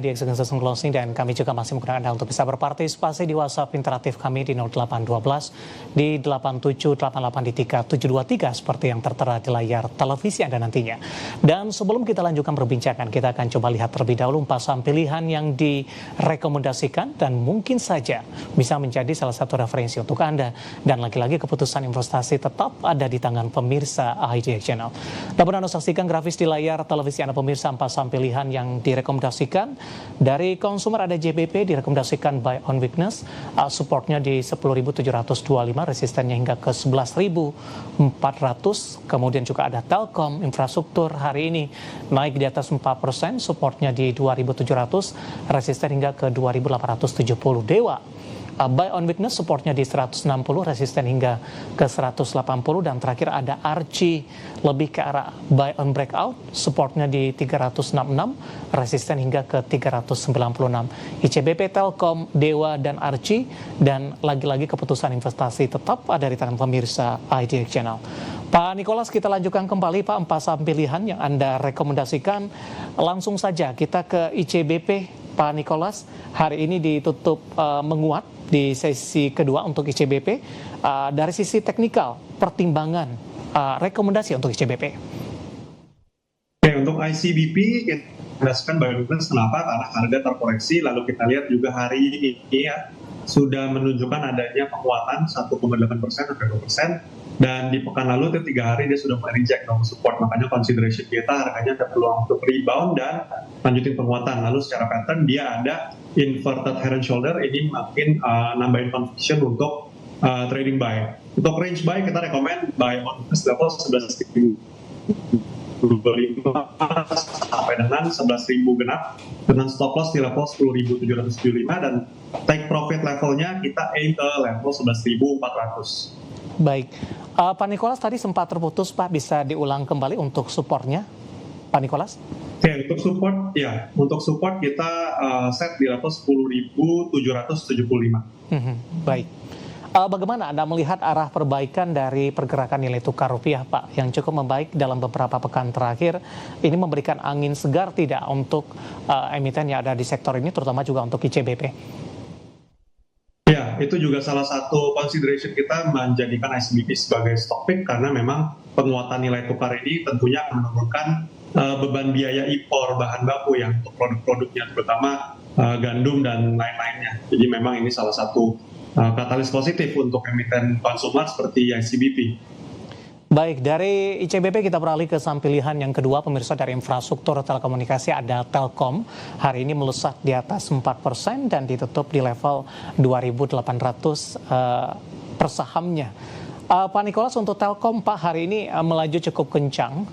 IDX Season Closing dan kami juga masih menggunakan Anda untuk bisa berpartisipasi di WhatsApp interaktif kami di 0812 di 8788 di 3723 seperti yang tertera di layar televisi Anda nantinya. Dan sebelum kita lanjutkan perbincangan, kita akan coba lihat terlebih dahulu 4 saham pilihan yang direkomendasikan dan mungkin saja bisa menjadi salah satu referensi untuk Anda. Dan lagi-lagi keputusan investasi tetap ada di tangan pemirsa IDX Channel. Dapat Anda saksikan grafis di layar televisi Anda pemirsa 4 saham pilihan yang direkomendasikan. Dari konsumer ada JBP direkomendasikan buy on weakness, supportnya di 10.725, resistennya hingga ke 11.400. Kemudian juga ada Telkom infrastruktur hari ini naik di atas 4%, supportnya di 2.700, resisten hingga ke 2.870. Dewa buy on weakness, supportnya di 160, resisten hingga ke 180, dan terakhir ada Archie lebih ke arah buy on breakout, supportnya di 366, resisten hingga ke 396. ICBP, Telkom, Dewa, dan Archie, dan lagi-lagi keputusan investasi tetap ada di tangan pemirsa IDX Channel. Pak Nicholas, kita lanjutkan kembali Pak 4 saham pilihan yang Anda rekomendasikan. Langsung saja kita ke ICBP. Pak Nicholas, hari ini ditutup menguat di sesi kedua untuk ICBP. Dari sisi teknikal, pertimbangan, rekomendasi untuk ICBP. Oke, untuk ICBP kita rekomendasikan buy on weakness. Kenapa? Karena harga terkoreksi. Lalu kita lihat juga hari ini ya sudah menunjukkan adanya penguatan 1,8% sampai 2%. Dan di pekan lalu itu 3 hari dia sudah mulai reject non support, makanya consideration kita harganya ada peluang untuk rebound dan lanjutin penguatan. Lalu secara pattern dia ada inverted head and shoulder, ini makin nambahin conviction untuk trading buy. Untuk range buy kita rekomend buy on level 11.025 sampai dengan 11.000 genap dengan stop loss di level 10.775 dan take profit levelnya kita aim ke level 11.400. Baik, Pak Nicholas tadi sempat terputus Pak, bisa diulang kembali untuk supportnya Pak Nicholas? Oke, untuk support kita set di level 10.775. Baik. Bagaimana Anda melihat arah perbaikan dari pergerakan nilai tukar rupiah Pak yang cukup membaik dalam beberapa pekan terakhir? Ini memberikan angin segar tidak untuk emiten yang ada di sektor ini, terutama juga untuk ICBP? Ya, itu juga salah satu consideration kita menjadikan ICBP sebagai stock pick karena memang penguatan nilai tukar ini tentunya akan menurunkan beban biaya impor bahan baku yang untuk produk-produknya terutama gandum dan lain-lainnya. Jadi memang ini salah satu katalis positif untuk emiten konsumer seperti ICBP. Baik, dari ICBP kita beralih ke saham pilihan yang kedua, pemirsa, dari infrastruktur telekomunikasi ada Telkom. Hari ini melesat di atas 4% dan ditutup di level 2.800 per sahamnya. Pak Nicholas, untuk Telkom Pak hari ini melaju cukup kencang.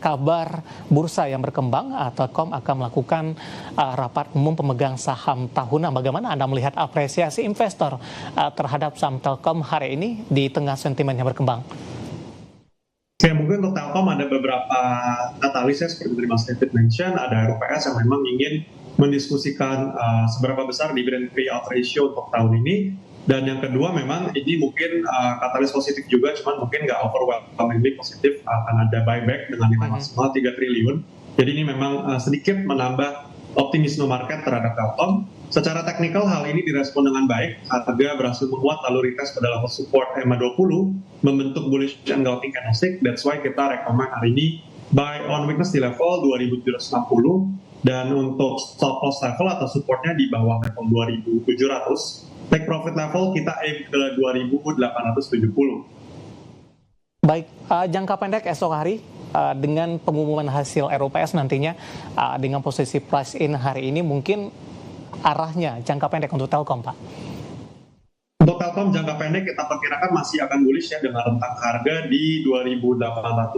Kabar bursa yang berkembang, Telkom akan melakukan rapat umum pemegang saham tahunan. Bagaimana Anda melihat apresiasi investor terhadap saham Telkom hari ini di tengah sentimen yang berkembang? Ya, mungkin untuk Telkom ada beberapa katalis ya, seperti tadi Mas David mention, ada RUPS yang memang ingin mendiskusikan seberapa besar dividend payout ratio untuk tahun ini. Dan yang kedua memang ini mungkin katalis positif juga, cuman mungkin nggak overwhelmingly positif, akan ada buyback dengan nilai maksimal 3 triliun. Jadi ini memang sedikit menambah optimisme market terhadap Telkom. Secara teknikal hal ini direspon dengan baik, harga berhasil menguat lalu retest pada level support EMA 20, membentuk bullish engulfing candlestick. That's why kita rekomend hari ini buy on weakness di level 2.760 dan untuk stop loss level atau supportnya di bawah level 2.700. Take profit level kita aim ke 2.870. Baik, jangka pendek esok hari dengan pengumuman hasil RUPS nantinya dengan posisi price in hari ini, mungkin arahnya jangka pendek untuk Telkom Pak? Untuk Telkom jangka pendek kita perkirakan masih akan bullish ya, dengan rentang harga di 2.850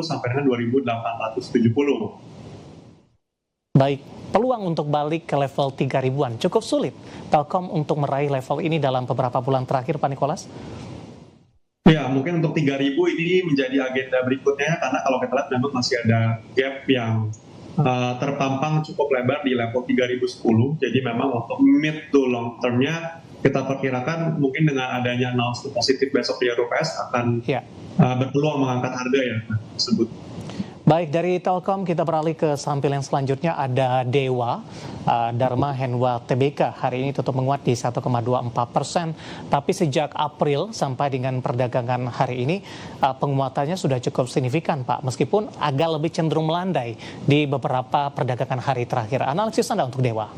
sampai dengan 2.870. Baik, peluang untuk balik ke level 3.000-an cukup sulit Telkom untuk meraih level ini dalam beberapa bulan terakhir Pak Nicholas? Ya, mungkin untuk 3.000 ini menjadi agenda berikutnya, karena kalau kita lihat memang masih ada gap yang terpampang cukup lebar di level 3.010. Jadi memang untuk mid to long termnya kita perkirakan mungkin dengan adanya announcement positif besok di RUPS akan berpeluang mengangkat harga ya tersebut. Baik, dari Telkom kita beralih ke saham pilihan selanjutnya ada Dewa, Dharma Henwa Tbk. Hari ini tutup menguat di 1,24%, tapi sejak April sampai dengan perdagangan hari ini penguatannya sudah cukup signifikan, Pak. Meskipun agak lebih cenderung melandai di beberapa perdagangan hari terakhir. Analisis Anda untuk Dewa?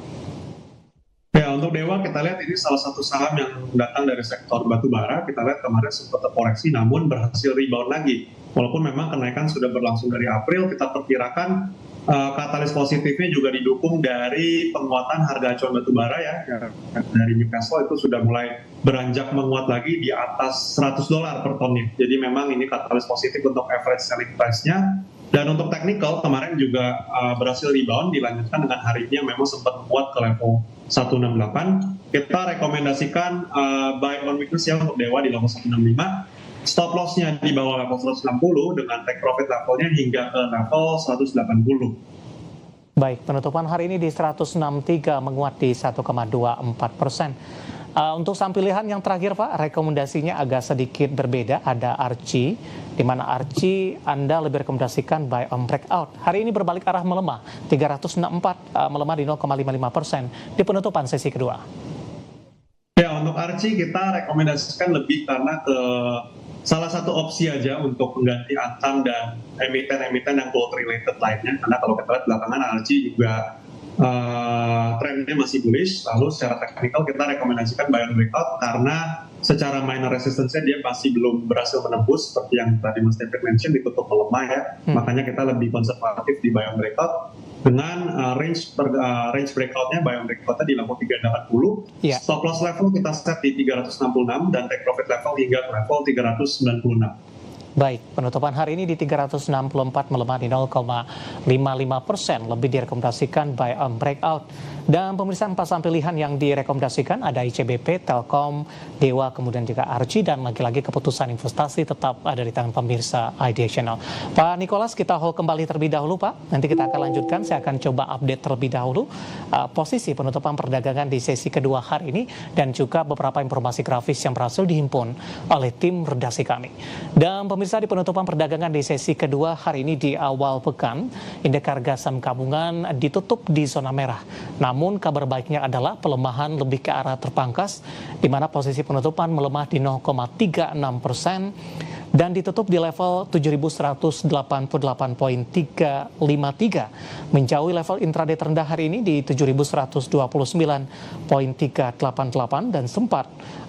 Ya, untuk Dewa kita lihat ini salah satu saham yang datang dari sektor batu bara. Kita lihat kemarin sempat terkoreksi namun berhasil rebound lagi. Walaupun memang kenaikan sudah berlangsung dari April, kita perkirakan katalis positifnya juga didukung dari penguatan harga acuan batu bara ya. Dari Newcastle itu sudah mulai beranjak menguat lagi di atas $100 per tonnya. Jadi memang ini katalis positif untuk average selling price-nya. Dan untuk technical kemarin juga berhasil rebound, dilanjutkan dengan hari ini yang memang sempat menguat ke level 168. Kita rekomendasikan buy on weakness ya untuk Dewa di level 165. Stop loss-nya di bawah level 160 dengan take profit levelnya hingga ke level 180. Baik, penutupan hari ini di 163 menguat di 1,24%. Untuk saham pilihan yang terakhir Pak, rekomendasinya agak sedikit berbeda. Ada Archie, di mana Archie Anda lebih rekomendasikan buy on breakout. Hari ini berbalik arah melemah, 364 melemah di 0,55% di penutupan sesi kedua. Ya, untuk Archie kita rekomendasikan lebih karena ke salah satu opsi aja untuk mengganti Antam dan emiten-emiten yang gold related lainnya. Karena kalau kita lihat belakangan Archie juga trennya masih bullish. Lalu secara teknikal kita rekomendasikan buy on breakout karena secara minor resistance-nya dia masih belum berhasil menembus seperti yang tadi Mas David mention, ditutup melemah ya. Makanya kita lebih konservatif di buy on breakout dengan range breakout-nya, buy on breakout-nya di level 380. Yeah. Stop loss level kita set di 366 dan take profit level hingga ke level 396. Baik, penutupan hari ini di 364 melemah di 0,55%, lebih direkomendasikan buy on breakout. Dan pemirsa, 4 saham pilihan yang direkomendasikan ada ICBP, Telkom, Dewa, kemudian juga Archie, dan lagi-lagi keputusan investasi tetap ada di tangan pemirsa Idea Channel. Pak Nicholas, kita hold kembali terlebih dahulu Pak, nanti kita akan lanjutkan, saya akan coba update terlebih dahulu posisi penutupan perdagangan di sesi kedua hari ini, dan juga beberapa informasi grafis yang berhasil dihimpun oleh tim redaksi kami. Dan pemirsa, di penutupan perdagangan di sesi kedua hari ini di awal pekan, indeks harga saham gabungan ditutup di zona merah. Namun kabar baiknya adalah pelemahan lebih ke arah terpangkas, di mana posisi penutupan melemah di 0,36% dan ditutup di level 7.188.353, menjauhi level intraday terendah hari ini di 7.129.388 dan sempat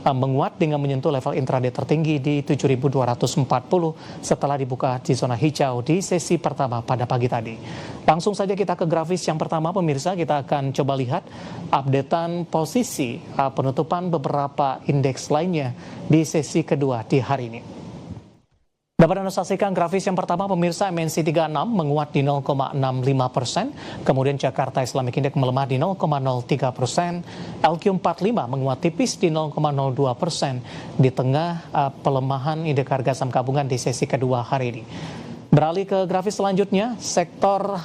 menguat dengan menyentuh level intraday tertinggi di 7.240 setelah dibuka di zona hijau di sesi pertama pada pagi tadi. Langsung saja kita ke grafis yang pertama pemirsa, kita akan coba lihat updatean posisi penutupan beberapa indeks lainnya di sesi kedua di hari ini. Dapat Anda saksikan grafis yang pertama pemirsa, MNC 36 menguat di 0,65%, kemudian Jakarta Islamic Index melemah di 0,03%, LQ45 menguat tipis di 0,02% di tengah pelemahan indeks harga saham gabungan di sesi kedua hari ini. Beralih ke grafis selanjutnya, sektor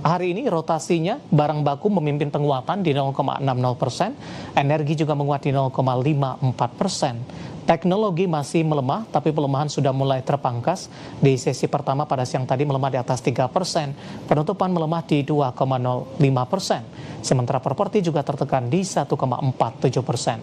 hari ini rotasinya barang baku memimpin penguatan di 0,60%, energi juga menguat di 0,54%. Teknologi masih melemah, tapi pelemahan sudah mulai terpangkas. Di sesi pertama pada siang tadi melemah di atas 3%, penutupan melemah di 2,05%. Sementara properti juga tertekan di 1,47%.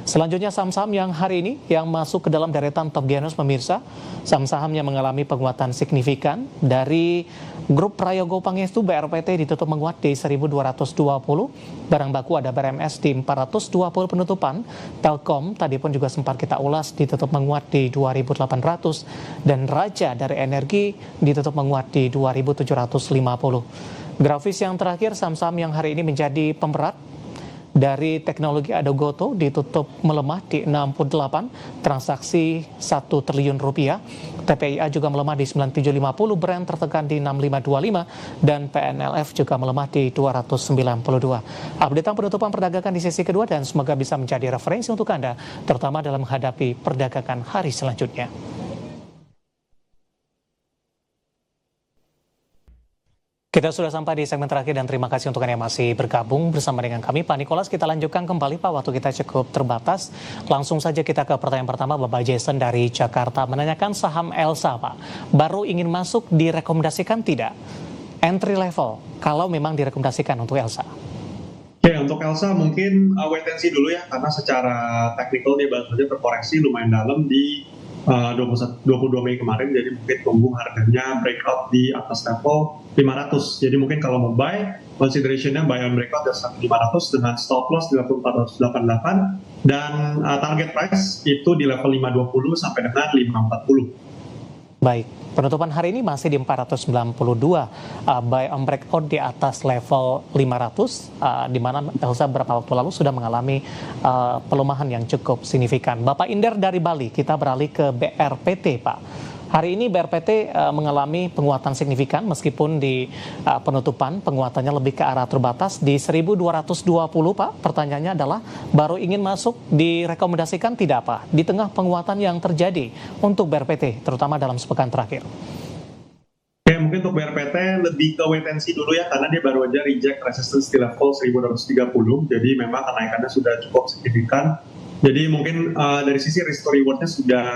Selanjutnya saham-saham yang hari ini yang masuk ke dalam deretan top gainers pemirsa, saham-saham yang mengalami penguatan signifikan. Dari grup Prayogo Pangestu, BRPT ditutup menguat di 1.220, barang baku ada BRMS di 420 penutupan, Telkom tadi pun juga sempat kita ulas ditutup menguat di 2.800, dan Raja dari Energi ditutup menguat di 2.750. Grafis yang terakhir, saham-saham yang hari ini menjadi pemberat. Dari teknologi ada Goto ditutup melemah di 68, transaksi 1 triliun rupiah. TPIA juga melemah di 9750, Brand tertekan di 6525, dan PNLF juga melemah di 292. Updatean penutupan perdagangan di sesi kedua, dan semoga bisa menjadi referensi untuk Anda, terutama dalam menghadapi perdagangan hari selanjutnya. Kita sudah sampai di segmen terakhir dan terima kasih untuk Anda yang masih bergabung bersama dengan kami. Pak Nikolas, kita lanjutkan kembali Pak, waktu kita cukup terbatas. Langsung saja kita ke pertanyaan pertama, Bapak Jason dari Jakarta menanyakan saham Elsa Pak. Baru ingin masuk direkomendasikan tidak? Entry level, kalau memang direkomendasikan untuk Elsa. Oke, untuk Elsa mungkin wait and see dulu ya, karena secara teknikal dia baru saja terkoreksi lumayan dalam di 22 Mei kemarin, jadi mungkin tunggu harganya breakout di atas level 500. Jadi mungkin kalau mau buy, consideration-nya buy on breakout di atas 500 dengan stop loss di level 488 dan target price itu di level 520 sampai dengan 540. Baik, penutupan hari ini masih di 492, buy on breakout di atas level 500, di mana Elsa beberapa waktu lalu sudah mengalami pelemahan yang cukup signifikan. Bapak Inder dari Bali, kita beralih ke BRPT Pak. Hari ini BRPT mengalami penguatan signifikan meskipun di penutupan penguatannya lebih ke arah terbatas di 1220 Pak. Pertanyaannya adalah baru ingin masuk direkomendasikan tidak Pak di tengah penguatan yang terjadi untuk BRPT terutama dalam sepekan terakhir. Oke, mungkin untuk BRPT lebih ke wait and see dulu ya, karena dia baru aja reject resistance di level 1230, jadi memang kenaikannya sudah cukup signifikan. Jadi mungkin dari sisi risk to reward-nya sudah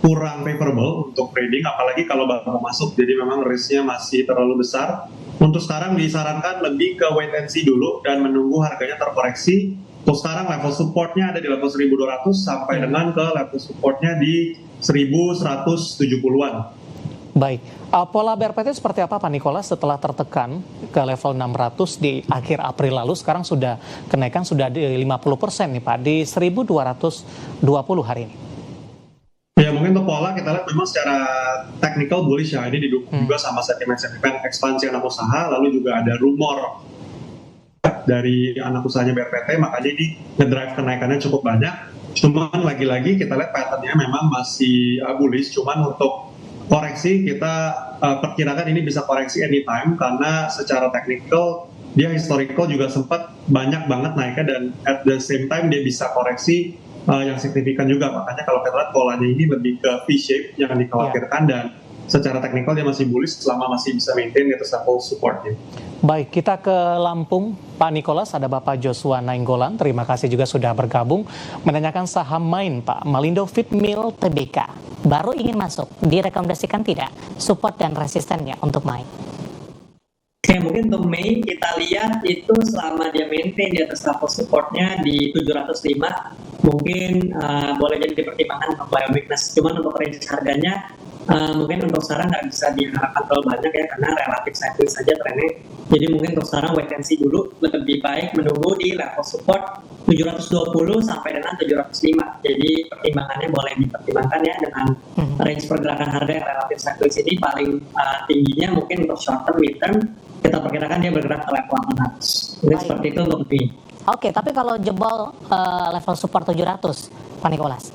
kurang favorable untuk trading, apalagi kalau baru masuk, jadi memang risk-nya masih terlalu besar. Untuk sekarang disarankan lebih ke wait and see dulu dan menunggu harganya terkoreksi. Untuk sekarang level support-nya ada di level 1200 sampai dengan ke level support-nya di 1170-an. Baik, pola BRPT seperti apa Pak Nikolas setelah tertekan ke level 600 di akhir April lalu, sekarang sudah kenaikan sudah di 50% nih Pak, di 1220 hari ini. Ya mungkin untuk pola kita lihat memang secara technical bullish ya, ini didukung juga sama sentimen-sentimen ekspansi anak usaha, lalu juga ada rumor dari anak usahanya BRPT, makanya ini ngedrive kenaikannya cukup banyak. Cuman lagi-lagi kita lihat pattern-nya memang masih bullish, cuman untuk koreksi kita perkirakan ini bisa koreksi anytime, karena secara technical dia historical juga sempat banyak banget naiknya dan at the same time dia bisa koreksi yang signifikan juga. Makanya kalau kita lihat polanya ini lebih ke V-shape yang dikhawatirkan dan secara teknikal dia masih bullish selama masih bisa maintain di atas level supportnya. Baik, kita ke Lampung. Pak Nikolas, ada Bapak Joshua Nainggolan. Terima kasih juga sudah bergabung. Menanyakan saham main Pak, Malindo Feedmill Tbk. Baru ingin masuk, direkomendasikan tidak? Support dan resistennya untuk main. Oke, mungkin untuk Mei kita lihat itu selama dia maintain di atas level supportnya di 705, mungkin boleh jadi dipertimbangkan untuk buy weakness. Cuman untuk range harganya mungkin untuk sekarang nggak bisa diharapkan terlalu banyak ya, karena relatif sideways saja trennya. Jadi mungkin untuk sekarang wait and see dulu, lebih baik menunggu di level support 720 sampai dengan 705. Jadi pertimbangannya boleh dipertimbangkan ya, dengan range pergerakan harga yang relatif sideways ini paling tingginya mungkin untuk short term, mid term kita perkirakan dia bergerak ke level 800. Mungkin seperti itu untuk B. Oke, tapi kalau jebol level support 700, Pak Nikolas?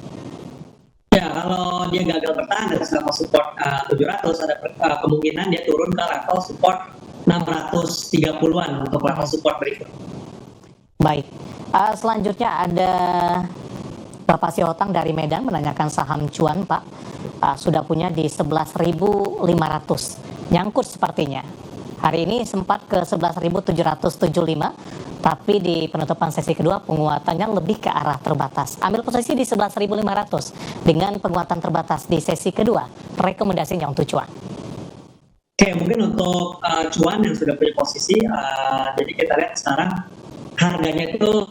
Ya, kalau dia gagal bertahan dari level support 700, ada kemungkinan dia turun ke level support 630-an untuk level support berikut. Baik, selanjutnya ada Bapak Siotang dari Medan menanyakan saham cuan Pak, sudah punya di 11.500, nyangkut sepertinya. Hari ini sempat ke 11.775, tapi di penutupan sesi kedua penguatannya lebih ke arah terbatas. Ambil posisi di 11.500 dengan penguatan terbatas di sesi kedua. Rekomendasinya untuk cuan. Oke, mungkin untuk cuan yang sudah punya posisi, jadi kita lihat sekarang harganya itu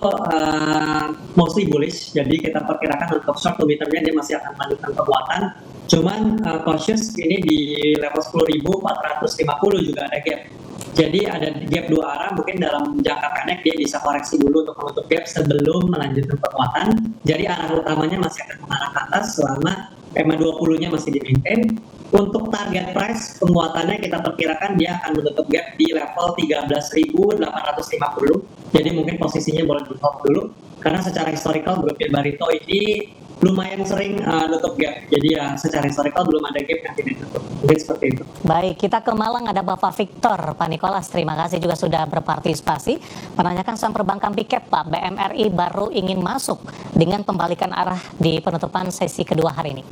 mostly bullish, jadi kita perkirakan untuk short to mid-termnya dia masih akan melanjutkan penguatan. Cuman cautious ini di level 10.450 juga ada gap. Jadi ada gap dua arah, mungkin dalam jangka pendek dia bisa koreksi dulu untuk menutup gap sebelum melanjutkan penguatan. Jadi arah utamanya masih akan mengarah ke atas selama EMA 20-nya masih di-maintain. Untuk target price penguatannya kita perkirakan dia akan menutup gap di level 13.850. Jadi mungkin posisinya boleh di-hold dulu, karena secara historical grup Barito ini lumayan sering nutup gap. Jadi ya secara historical belum ada gap yang tidak tutup. Mungkin seperti itu. Baik, kita ke Malang ada Bapak Victor. Pak Nikolas, terima kasih juga sudah berpartisipasi. Menanyakan saham perbankan piket Pak, BMRI baru ingin masuk dengan pembalikan arah di penutupan sesi kedua hari ini.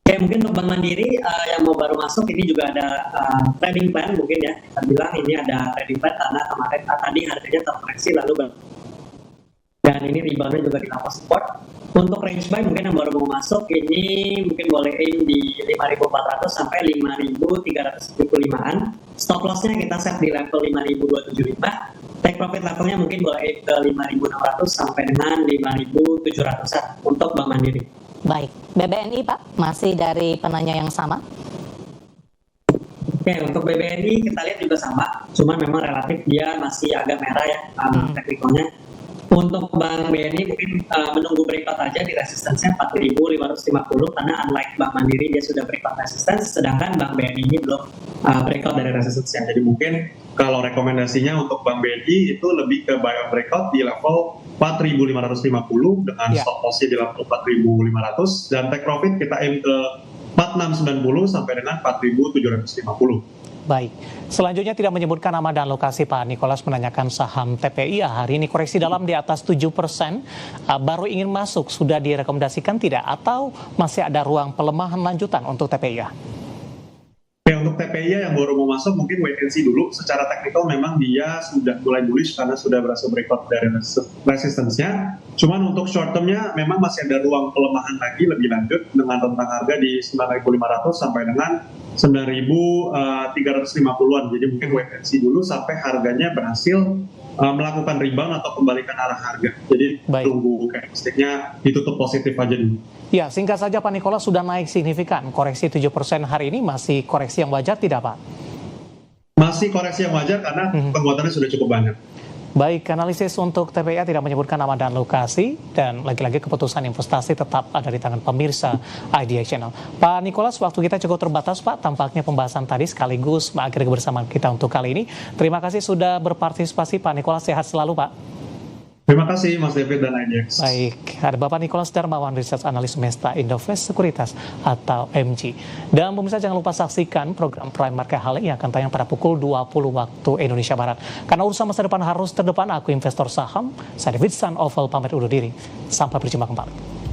Oke, Oke, mungkin untuk Bank Mandiri yang mau baru masuk ini juga ada trading plan mungkin ya. Kita bilang ini ada trading plan karena kemarin tadi harganya terkoreksi lalu dan ini reboundnya juga di level support. Untuk range buy mungkin yang baru mau masuk ini mungkin boleh aim di 5.400 sampai 5.375-an. Stop lossnya kita set di level 5.275. Take profit levelnya mungkin boleh aim ke 5.600 sampai dengan 5.700-an untuk Bank Mandiri. Baik, BBNI Pak, masih dari penanya yang sama? Oke, untuk BBNI kita lihat juga sama, cuman memang relatif dia masih agak merah ya teknikalnya. Untuk Bank BNI mungkin menunggu breakout aja di resistance-nya 4.550 karena unlike Bank Mandiri dia sudah breakout resistance, sedangkan Bank BNI ini belum breakout dari resistance-nya. Jadi mungkin kalau rekomendasinya untuk Bank BNI itu lebih ke buy on breakout di level 4.550 dengan stop loss-nya di level 4.500 dan take profit kita aim ke 4.690 sampai dengan 4.750. Baik, selanjutnya tidak menyebutkan nama dan lokasi Pak Nicholas menanyakan saham TPIA hari ini koreksi dalam di atas 7%, baru ingin masuk, sudah direkomendasikan tidak atau masih ada ruang pelemahan lanjutan untuk TPIA? Ya, untuk TPIA yang baru mau masuk mungkin wait and see dulu. Secara teknikal memang dia sudah mulai bullish karena sudah berhasil breakout dari resistance-nya. Cuman untuk short term-nya memang masih ada ruang pelemahan lagi lebih lanjut dengan rentang harga di 9.500 sampai dengan 9.350-an. Jadi mungkin wait and see dulu sampai harganya berhasil melakukan rebound atau kembalikan arah harga. Jadi tunggu candlestick-nya ditutup positif aja dulu. Ya, singkat saja Pak Nicholas, sudah naik signifikan. Koreksi 7% hari ini masih koreksi yang wajar tidak Pak? Masih koreksi yang wajar karena penguatannya sudah cukup banyak. Baik, analisis untuk TPIA tidak menyebutkan nama dan lokasi, dan lagi-lagi keputusan investasi tetap ada di tangan pemirsa IDX Channel. Pak Nicholas, waktu kita cukup terbatas Pak, tampaknya pembahasan tadi sekaligus mengakhiri kebersamaan kita untuk kali ini. Terima kasih sudah berpartisipasi Pak Nicholas, sehat selalu Pak. Terima kasih Mas David dan IDX. Baik, ada Bapak Nicholas Darmawan, Research Analis Mesta Indovest Sekuritas atau MG. Dan pemirsa jangan lupa saksikan program Prime Market Hal yang akan tayang pada pukul 20 waktu Indonesia Barat. Karena urusan masa depan harus terdepan, aku investor saham, saya David San Oval pamit undur diri. Sampai berjumpa kembali.